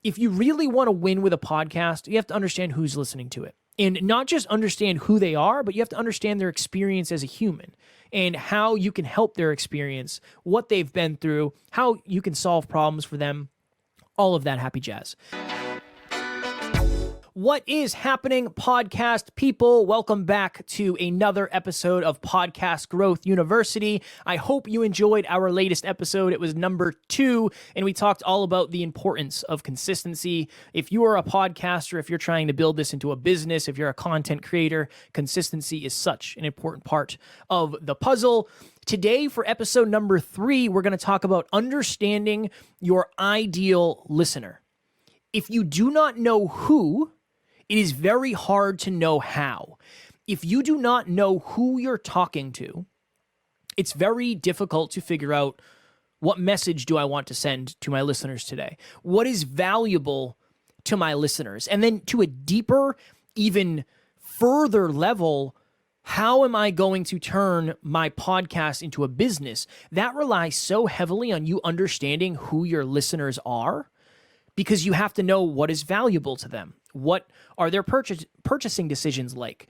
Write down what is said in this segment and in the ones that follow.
if you really want to win with a podcast, you have to understand who's listening to it. And not just understand who they are, but you have to understand their experience as a human and how you can help their experience, what they've been through, how you can solve problems for them, all of that happy jazz. What is happening, podcast people? Welcome back to another episode of Podcast Growth University. I hope you enjoyed our latest episode. It was number 2, and we talked all about the importance of consistency. If you are a podcaster, if you're trying to build this into a business, if you're a content creator, consistency is such an important part of the puzzle. Today, for episode number 3, we're going to talk about understanding your ideal listener. If you do not know who, it is very hard to know how. If you do not know who you're talking to, it's very difficult to figure out what message do I want to send to my listeners today? What is valuable to my listeners? And then to a deeper, even further level, how am I going to turn my podcast into a business? That relies so heavily on you understanding who your listeners are, because you have to know what is valuable to them. What are their purchasing decisions like?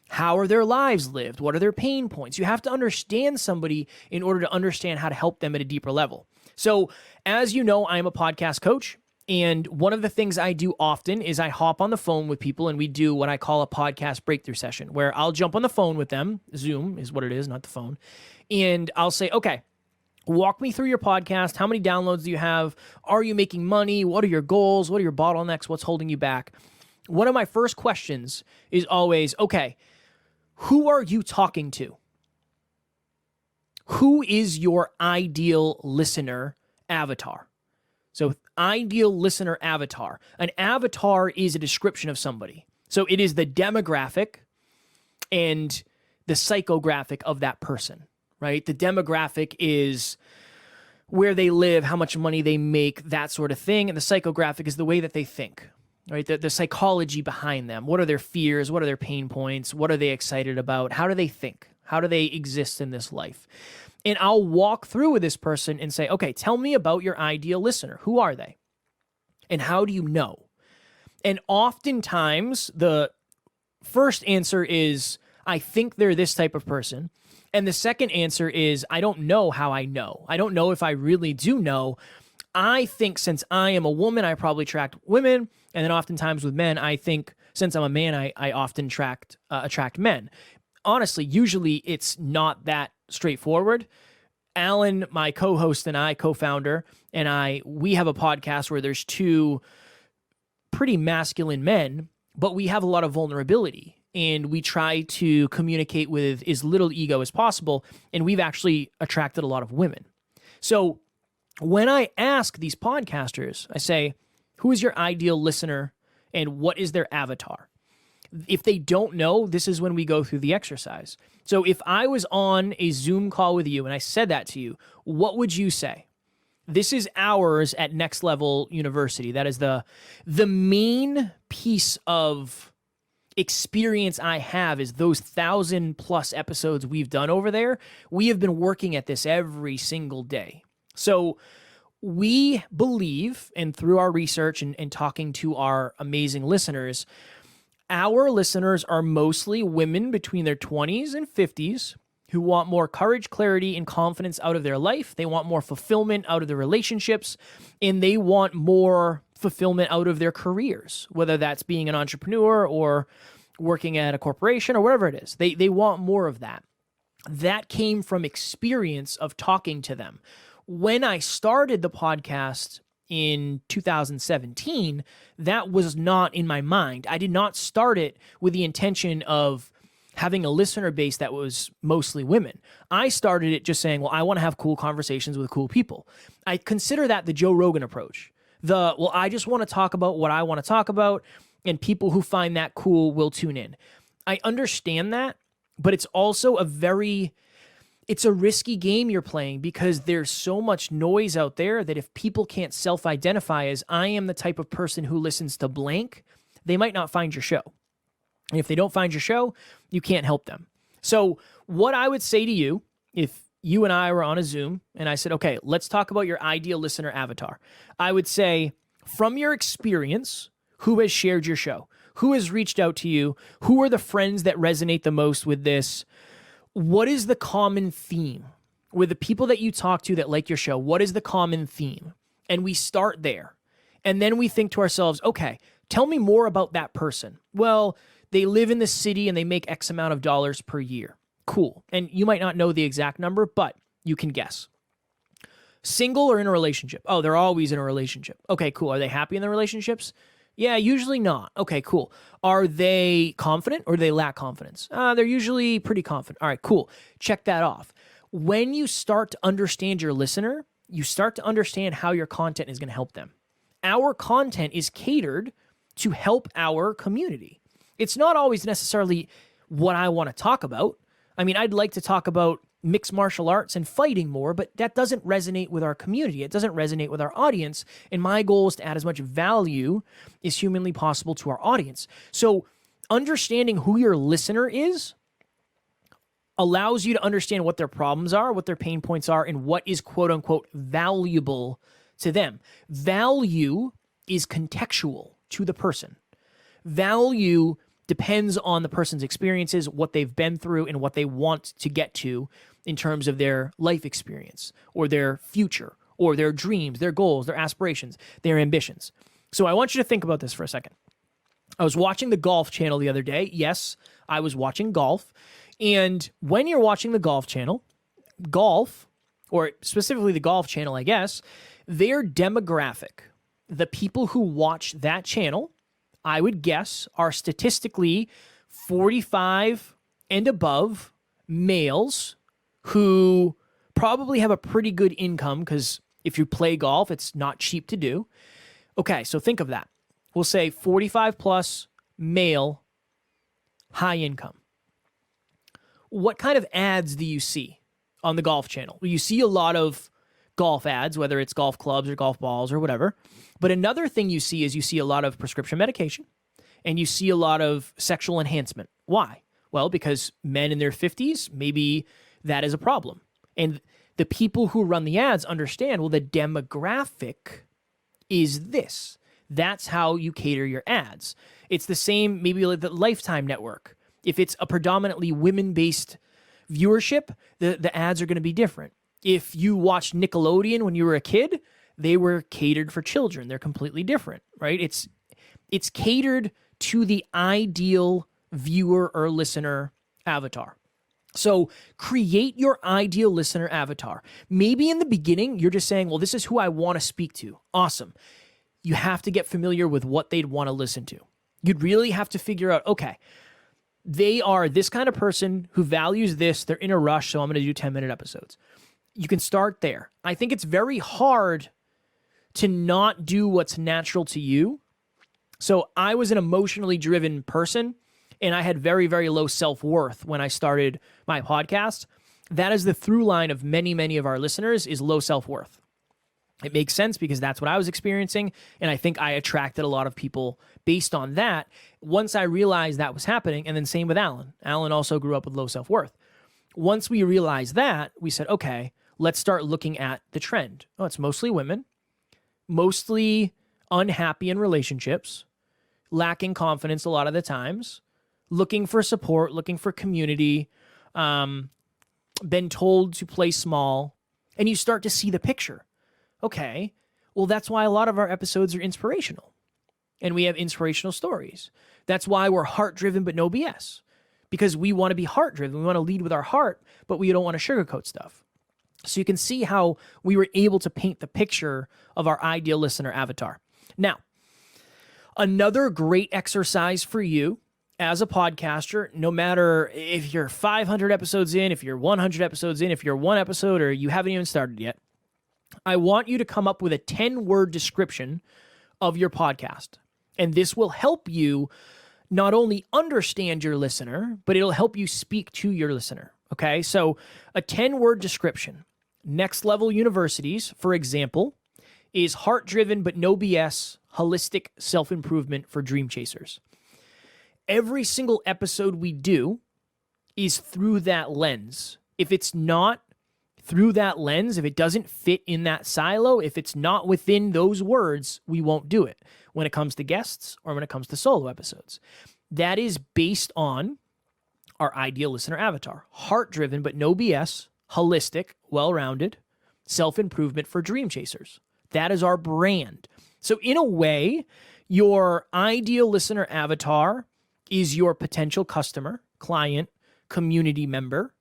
How are their lives lived? What are their pain points? You have to understand somebody in order to understand how to help them at a deeper level. So, as you know, I'm a podcast coach, and one of the things I do often is I hop on the phone with people and we do what I call a podcast breakthrough session, where I'll jump on the phone with them. Zoom is what it is, not the phone. And I'll say, okay, walk me through your podcast. How many downloads do you have? Are you making money? What are your goals? What are your bottlenecks? What's holding you back? One of my first questions is always, okay, who are you talking to? Who is your ideal listener avatar? So, ideal listener avatar. An avatar is a description of somebody. So, it is the demographic and the psychographic of that person. Right? The demographic is where they live, how much money they make, that sort of thing. And the psychographic is the way that they think, right? The psychology behind them. What are their fears? What are their pain points? What are they excited about? How do they think? How do they exist in this life? And I'll walk through with this person and say, okay, tell me about your ideal listener. Who are they? And how do you know? And oftentimes the first answer is, I think they're this type of person. And the second answer is, I don't know how I know. I don't know if I really do know. I think since I am a woman, I probably attract women. And then oftentimes with men, I think since I'm a man, I often attract men. Honestly, usually it's not that straightforward. Alan, my co-host and I, co-founder, and we have a podcast where there's 2 pretty masculine men, but we have a lot of vulnerability. And we try to communicate with as little ego as possible, and we've actually attracted a lot of women. So when I ask these podcasters, I say, who is your ideal listener and what is their avatar? If they don't know, this is when we go through the exercise. So if I was on a Zoom call with you and I said that to you, what would you say? This is ours at Next Level University. That is the main piece of experience I have is those 1,000+ episodes we've done over there. We have been working at this every single day. So we believe, and through our research and talking to our amazing listeners, our listeners are mostly women between their 20s and 50s who want more courage, clarity, and confidence out of their life. They want more fulfillment out of their relationships, and they want more fulfillment out of their careers, whether that's being an entrepreneur or working at a corporation or whatever it is. They want more of that. That came from experience of talking to them. When I started the podcast in 2017, that was not in my mind. I did not start it with the intention of having a listener base that was mostly women. I started it just saying, well, I want to have cool conversations with cool people. I consider that the Joe Rogan approach. I just want to talk about what I want to talk about, and people who find that cool will tune in. I understand that, but it's also it's a risky game you're playing because there's so much noise out there that if people can't self-identify as I am the type of person who listens to blank, they might not find your show. And if they don't find your show, you can't help them. So what I would say to you, if you and I were on a Zoom and I said, okay, let's talk about your ideal listener avatar, I would say, From your experience, who has shared your show? Who has reached out to you? Who are the friends that resonate the most with this? What is the common theme? With the people that you talk to that like your show, what is the common theme? And we start there. And then we think to ourselves, okay, tell me more about that person. Well, they live in the city and they make X amount of dollars per year. Cool. And you might not know the exact number, but you can guess. Single or in a relationship? Oh, they're always in a relationship. Okay, cool. Are they happy in their relationships? Yeah, usually not. Okay, cool. Are they confident or do they lack confidence? They're usually pretty confident. All right, cool. Check that off. When you start to understand your listener, you start to understand how your content is going to help them. Our content is catered to help our community. It's not always necessarily what I want to talk about. I mean, I'd like to talk about mixed martial arts and fighting more, but that doesn't resonate with our community. It doesn't resonate with our audience. And my goal is to add as much value as humanly possible to our audience. So understanding who your listener is allows you to understand what their problems are, what their pain points are, and what is quote unquote valuable to them. Value is contextual to the person. Value depends on the person's experiences, what they've been through, and what they want to get to in terms of their life experience or their future or their dreams, their goals, their aspirations, their ambitions. So I want you to think about this for a second. I was watching the Golf Channel the other day. Yes, I was watching golf. And when you're watching the Golf Channel, golf, or specifically the Golf Channel, I guess, their demographic, the people who watch that channel, I would guess, are statistically 45 and above males who probably have a pretty good income because if you play golf, it's not cheap to do. Okay, so think of that. We'll say 45 plus male, high income. What kind of ads do you see on the Golf Channel? Well, you see a lot of golf ads, whether it's golf clubs or golf balls or whatever. But another thing you see is you see a lot of prescription medication and you see a lot of sexual enhancement. Why? Well, because men in their 50s, maybe that is a problem. And the people who run the ads understand, well, the demographic is this. That's how you cater your ads. It's the same, maybe like the Lifetime network. If it's a predominantly women-based viewership, the ads are going to be different. If you watched Nickelodeon when you were a kid, they were catered for children. They're completely different, right? It's catered to the ideal viewer or listener avatar. So create your ideal listener avatar. Maybe in the beginning, you're just saying, well, this is who I want to speak to. Awesome. You have to get familiar with what they'd want to listen to. You'd really have to figure out, okay, they are this kind of person who values this. They're in a rush, so I'm going to do 10-minute episodes. You can start there. I think it's very hard to not do what's natural to you. So I was an emotionally driven person, and I had very, very low self-worth when I started my podcast. That is the through line of many, many of our listeners is low self-worth. It makes sense because that's what I was experiencing, and I think I attracted a lot of people based on that. Once I realized that was happening, and then same with Alan. Alan also grew up with low self-worth. Once we realized that, we said, okay, let's start looking at the trend. Oh, it's mostly women, mostly unhappy in relationships, lacking confidence a lot of the times, looking for support, looking for community, been told to play small, and you start to see the picture. Okay, well, that's why a lot of our episodes are inspirational, and we have inspirational stories. That's why we're heart-driven but no BS, because we want to be heart-driven. We want to lead with our heart, but we don't want to sugarcoat stuff. So you can see how we were able to paint the picture of our ideal listener avatar. Now, another great exercise for you as a podcaster, no matter if you're 500 episodes in, if you're 100 episodes in, if you're one episode or you haven't even started yet, I want you to come up with a 10-word description of your podcast. And this will help you not only understand your listener, but it'll help you speak to your listener. Okay, so a 10-word description. Next Level Universities, for example, is heart-driven but no BS, holistic self-improvement for dream chasers. Every single episode we do is through that lens. If it's not through that lens, if it doesn't fit in that silo, if it's not within those words, we won't do it when it comes to guests or when it comes to solo episodes. That is based on our ideal listener avatar. Heart-driven, but no BS, holistic, well-rounded, self-improvement for dream chasers. That is our brand. So in a way, your ideal listener avatar is your potential customer, client, community member,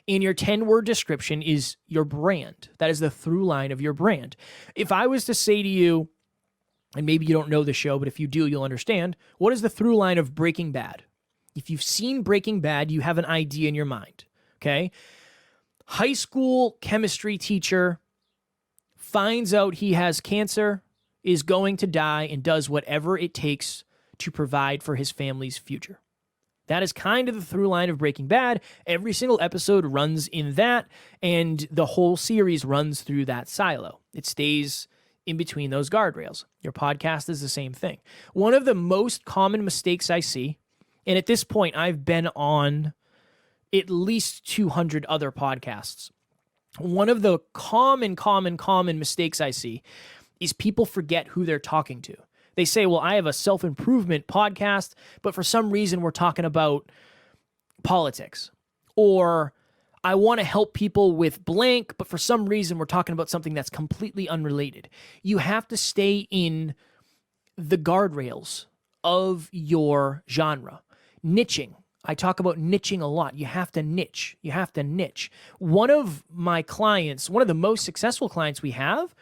and your 10-word description is your brand. That is the through line of your brand. If I was to say to you, and maybe you don't know the show, but if you do, you'll understand, what is the through line of Breaking Bad? If you've seen Breaking Bad, you have an idea in your mind, okay? High school chemistry teacher finds out he has cancer, is going to die, and does whatever it takes to provide for his family's future. That is kind of the through line of Breaking Bad. Every single episode runs in that, and the whole series runs through that silo. It stays in between those guardrails. Your podcast is the same thing. One of the most common mistakes I see, and at this point, I've been on at least 200 other podcasts. One of the common mistakes I see is people forget who they're talking to. They say, well, I have a self-improvement podcast, but for some reason we're talking about politics. Or I want to help people with blank, but for some reason we're talking about something that's completely unrelated. You have to stay in the guardrails of your genre. Niching. I talk about niching a lot. You have to niche. You have to niche. One of my clients, one of the most successful clients we have,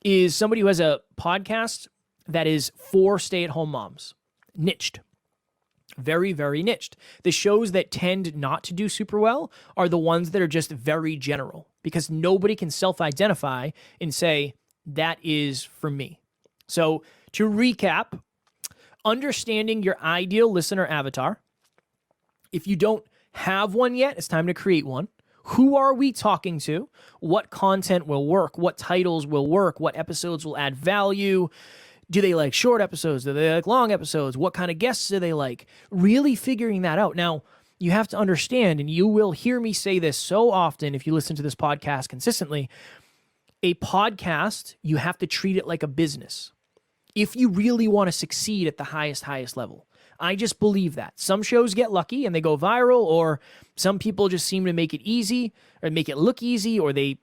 is somebody who has a podcast that is for stay-at-home moms. Niched. Very, very niched. The shows that tend not to do super well are the ones that are just very general because nobody can self-identify and say, that is for me. So to recap, understanding your ideal listener avatar. If you don't have one yet, it's time to create one. Who are we talking to? What content will work? What titles will work? What episodes will add value? Do they like short episodes? Do they like long episodes? What kind of guests do they like? Really figuring that out. Now, you have to understand, and you will hear me say this so often if you listen to this podcast consistently, a podcast, you have to treat it like a business if you really want to succeed at the highest level. I just believe that. Some shows get lucky and they go viral, or some people just seem to make it easy or make it look easy, or they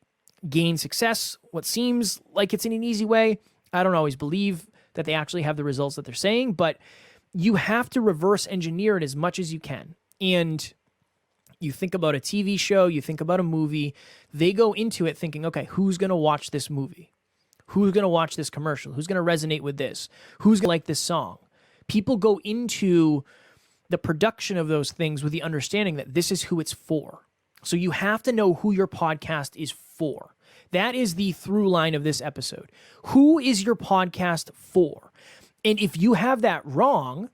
gain success what seems like it's in an easy way. I don't always believe that they actually have the results that they're saying, but you have to reverse engineer it as much as you can. And you think about a TV show, you think about a movie, they go into it thinking, okay, who's going to watch this movie? Who's going to watch this commercial? Who's going to resonate with this? Who's going to like this song? People go into the production of those things with the understanding that this is who it's for. So you have to know who your podcast is for. That is the through line of this episode. Who is your podcast for? And if you have that wrong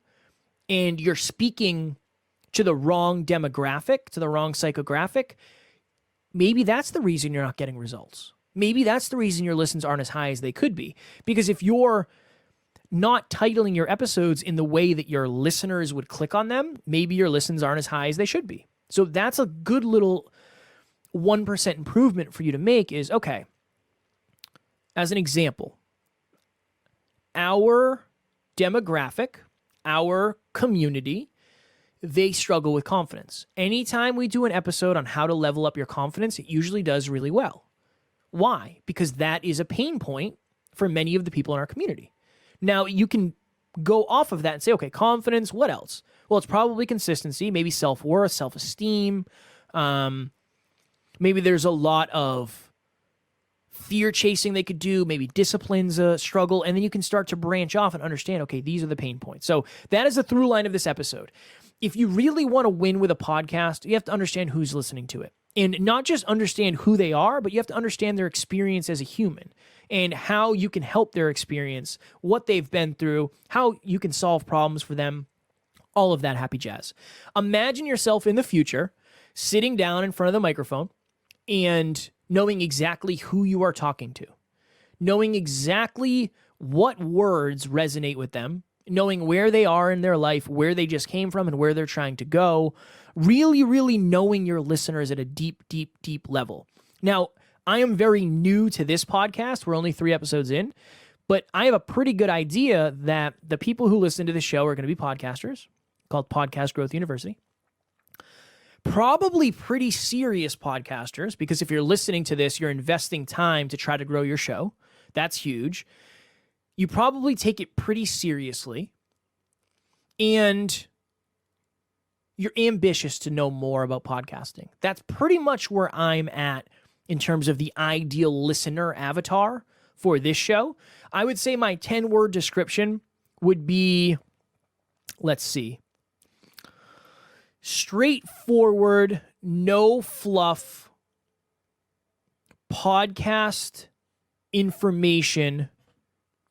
and you're speaking to the wrong demographic, to the wrong psychographic, maybe that's the reason you're not getting results. Maybe that's the reason your listens aren't as high as they could be. Because if you're not titling your episodes in the way that your listeners would click on them, maybe your listens aren't as high as they should be. So that's a good little 1% improvement for you to make is, okay, as an example, our demographic, our community, they struggle with confidence. Anytime we do an episode on how to level up your confidence, it usually does really well. Why? Because that is a pain point for many of the people in our community. Now, you can go off of that and say, okay, confidence, what else? Well, it's probably consistency, maybe self-worth, self-esteem. Maybe there's a lot of fear chasing they could do. Maybe discipline's a struggle. And then you can start to branch off and understand, okay, these are the pain points. So that is the through line of this episode. If you really want to win with a podcast, you have to understand who's listening to it. And not just understand who they are, but you have to understand their experience as a human and how you can help their experience, what they've been through, how you can solve problems for them, all of that happy jazz. Imagine yourself in the future sitting down in front of the microphone and knowing exactly who you are talking to, knowing exactly what words resonate with them, knowing where they are in their life, where they just came from and where they're trying to go, really, really knowing your listeners at a deep, deep, deep level. Now, I am very new to this podcast. We're only 3 episodes in, but I have a pretty good idea that the people who listen to the show are going to be podcasters, called Podcast Growth University. Probably pretty serious podcasters, because if you're listening to this, you're investing time to try to grow your show. That's huge. You probably take it pretty seriously, and you're ambitious to know more about podcasting. That's pretty much where I'm at in terms of the ideal listener avatar for this show. I would say my 10-word description would be, let's see, straightforward, no fluff, podcast information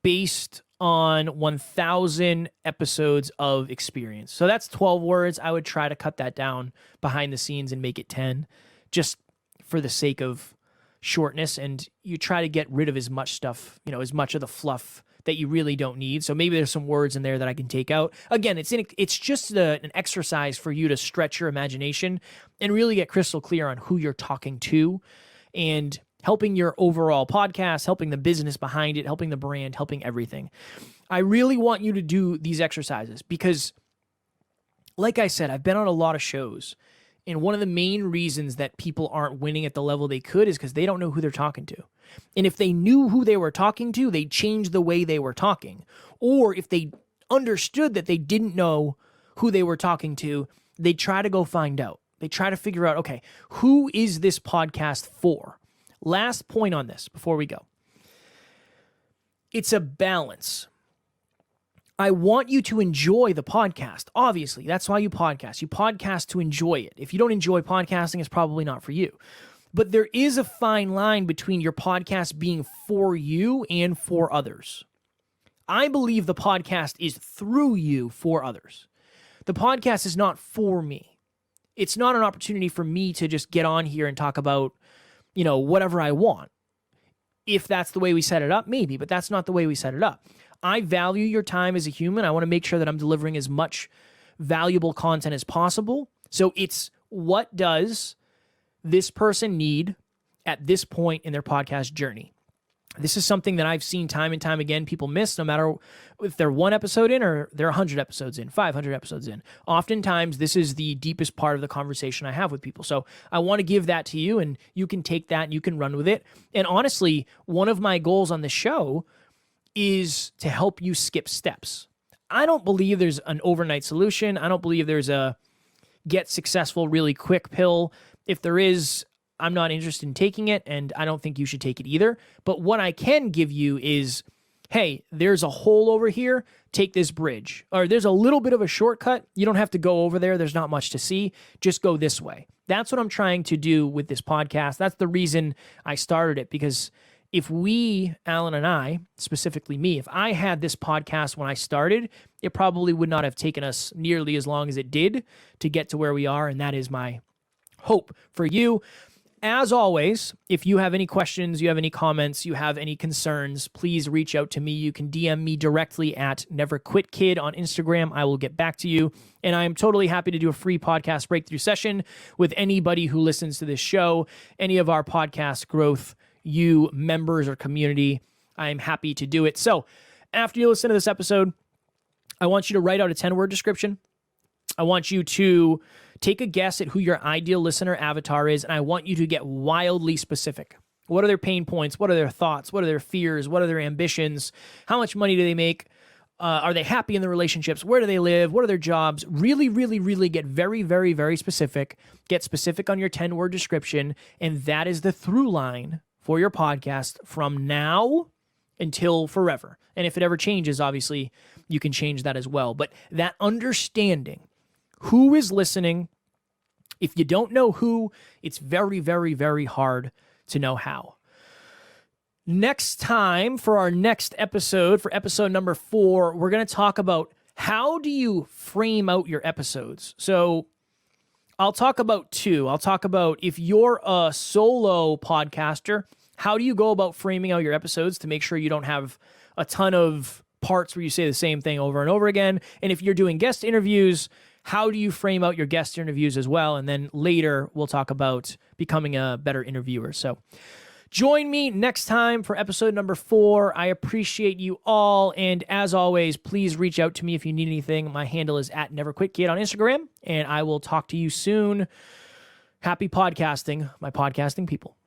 based on 1,000 episodes of experience. So that's 12 words. I would try to cut that down behind the scenes and make it 10, just for the sake of shortness. And you try to get rid of as much stuff, as much of the fluff that you really don't need. So maybe there's some words in there that I can take out. Again, it's just an exercise for you to stretch your imagination and really get crystal clear on who you're talking to, and helping your overall podcast, helping the business behind it, helping the brand, helping everything. I really want you to do these exercises because, like I said, I've been on a lot of shows, and one of the main reasons that people aren't winning at the level they could is because they don't know who they're talking to. And if they knew who they were talking to, they'd change the way they were talking. Or if they understood that they didn't know who they were talking to, they'd try to go find out. They try to figure out, okay, who is this podcast for? Last point on this before we go. It's a balance. I want you to enjoy the podcast. Obviously, that's why you podcast. You podcast to enjoy it. If you don't enjoy podcasting, it's probably not for you. But there is a fine line between your podcast being for you and for others. I believe the podcast is through you for others. The podcast is not for me. It's not an opportunity for me to just get on here and talk about whatever I want. If that's the way we set it up, maybe, but that's not the way we set it up. I value your time as a human. I want to make sure that I'm delivering as much valuable content as possible. So it's, what does this person need at this point in their podcast journey? This is something that I've seen time and time again people miss, no matter if they're 1 episode in or they're 100 episodes in, 500 episodes in. Oftentimes, this is the deepest part of the conversation I have with people. So I want to give that to you, and you can take that and you can run with it. And honestly, one of my goals on the show is to help you skip steps. I don't believe there's an overnight solution. I don't believe there's a get successful really quick pill. If there is, I'm not interested in taking it, and I don't think you should take it either. But what I can give you is, hey, there's a hole over here, take this bridge. Or there's a little bit of a shortcut. You don't have to go over there. There's not much to see. Just go this way. That's what I'm trying to do with this podcast. That's the reason I started it, because if we, Alan and I, specifically me, if I had this podcast when I started, it probably would not have taken us nearly as long as it did to get to where we are, and that is my hope for you. As always, if you have any questions, you have any comments, you have any concerns, please reach out to me. You can DM me directly at NeverQuitKid on Instagram. I will get back to you. And I am totally happy to do a free podcast breakthrough session with anybody who listens to this show, any of our podcast growth, you members or community. I am happy to do it. So after you listen to this episode, I want you to write out a 10-word description. I want you to take a guess at who your ideal listener avatar is, and I want you to get wildly specific. What are their pain points? What are their thoughts? What are their fears? What are their ambitions? How much money do they make? Are they happy in their relationships? Where do they live? What are their jobs? Really, really, really get very, very, very specific. Get specific on your 10-word description, and that is the through line for your podcast from now until forever. And if it ever changes, obviously, you can change that as well. But that understanding, who is listening? If you don't know who, it's very, very, very hard to know how. Next time, for our next episode, for episode number 4, we're going to talk about how do you frame out your episodes. So I'll talk about 2. I'll talk about if you're a solo podcaster, how do you go about framing out your episodes to make sure you don't have a ton of parts where you say the same thing over and over again? And if you're doing guest interviews, how do you frame out your guest interviews as well. And then later we'll talk about becoming a better interviewer. So join me next time for episode number 4. I appreciate you all. And as always, please reach out to me if you need anything. My handle is @NeverQuitKid on Instagram, and I will talk to you soon. Happy podcasting, my podcasting people.